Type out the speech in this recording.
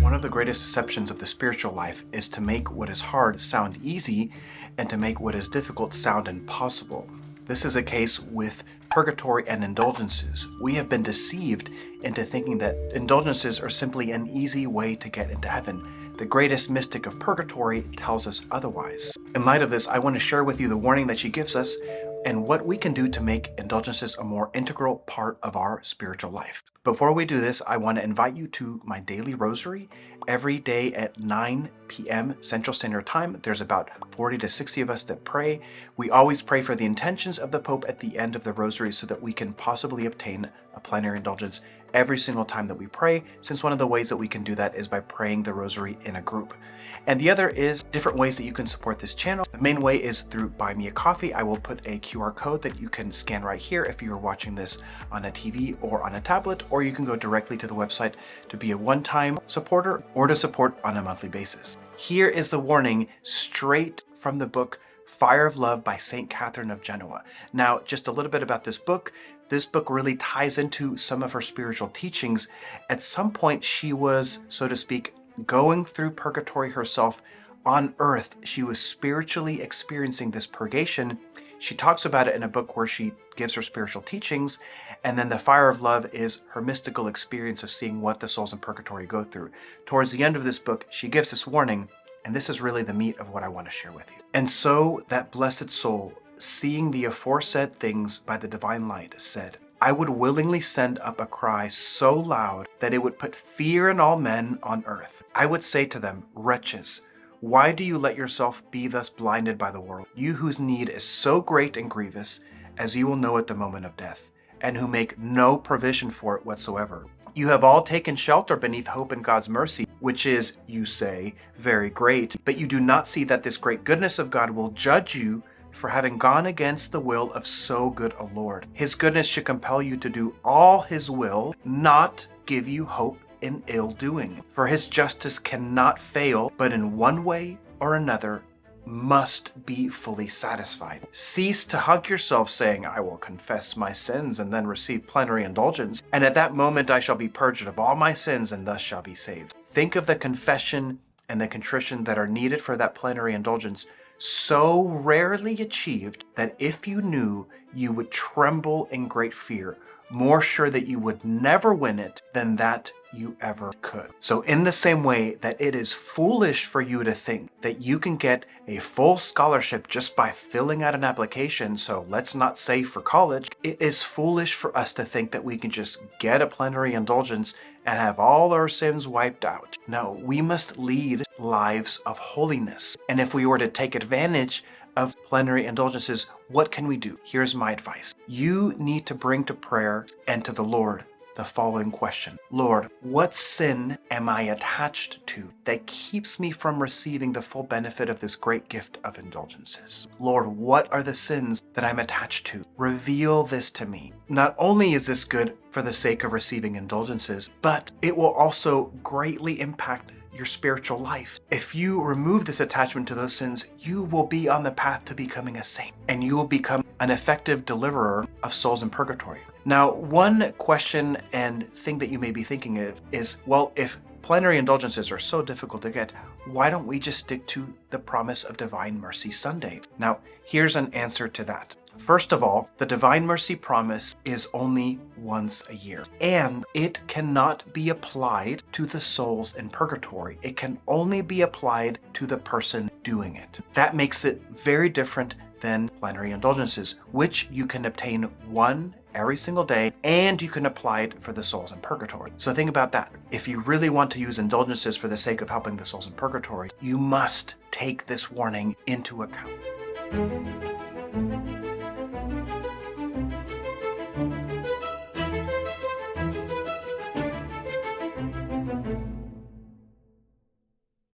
One of the greatest deceptions of the spiritual life is to make what is hard sound easy and to make what is difficult sound impossible. This is a case with purgatory and indulgences. We have been deceived into thinking that indulgences are simply an easy way to get into heaven. The greatest mystic of purgatory tells us otherwise. In light of this, I want to share with you the warning that she gives us and what we can do to make indulgences a more integral part of our spiritual life. Before we do this, I want to invite you to my daily rosary. Every day at 9 p.m. Central Standard Time, there's about 40 to 60 of us that pray. We always pray for the intentions of the Pope at the end of the rosary so that we can possibly obtain a plenary indulgence every single time that we pray, since one of the ways that we can do that is by praying the rosary in a group. And the other is different ways that you can support this channel. The main way is through Buy Me a Coffee. I will put a QR code that you can scan right here if you're watching this on a TV or on a tablet, or you can go directly to the website to be a one-time supporter or to support on a monthly basis. Here is the warning straight from the book Fire of Love by St. Catherine of Genoa. Now, just a little bit about this book. This book really ties into some of her spiritual teachings. At some point, she was, so to speak, going through purgatory herself on earth. She was spiritually experiencing this purgation. She talks about it in a book where she gives her spiritual teachings, and then the Fire of Love is her mystical experience of seeing what the souls in purgatory go through. Towards the end of this book, she gives this warning, and this is really the meat of what I want to share with you. And so that blessed soul, seeing the aforesaid things by the divine light, said, I would willingly send up a cry so loud that it would put fear in all men on earth. I would say to them, wretches, why do you let yourself be thus blinded by the world? You whose need is so great and grievous, as you will know at the moment of death, and who make no provision for it whatsoever. You have all taken shelter beneath hope in God's mercy, which is, you say, very great, but you do not see that this great goodness of God will judge you for having gone against the will of so good a Lord. His goodness should compel you to do all his will, not give you hope in ill doing. For his justice cannot fail, but in one way or another must be fully satisfied. Cease to hug yourself saying, I will confess my sins and then receive plenary indulgence, and at that moment I shall be purged of all my sins and thus shall be saved. Think of the confession and the contrition that are needed for that plenary indulgence, so rarely achieved that if you knew, you would tremble in great fear, more sure that you would never win it than that you ever could. So in the same way that it is foolish for you to think that you can get a full scholarship just by filling out an application, so let's not say for college, it is foolish for us to think that we can just get a plenary indulgence and have all our sins wiped out. No, we must lead lives of holiness. And if we were to take advantage of plenary indulgences, what can we do? Here's my advice. You need to bring to prayer and to the Lord the following question. Lord, what sin am I attached to that keeps me from receiving the full benefit of this great gift of indulgences? Lord, what are the sins that I'm attached to? Reveal this to me. Not only is this good for the sake of receiving indulgences, but it will also greatly impact your spiritual life. If you remove this attachment to those sins, you will be on the path to becoming a saint, and you will become an effective deliverer of souls in purgatory. Now, one question and thing that you may be thinking of is, well, if plenary indulgences are so difficult to get, why don't we just stick to the promise of Divine Mercy Sunday? Now, here's an answer to that. First of all, the Divine Mercy promise is only once a year, and it cannot be applied to the souls in purgatory. It can only be applied to the person doing it. That makes it very different than plenary indulgences, which you can obtain one every single day, and you can apply it for the souls in purgatory. So think about that. If you really want to use indulgences for the sake of helping the souls in purgatory, you must take this warning into account.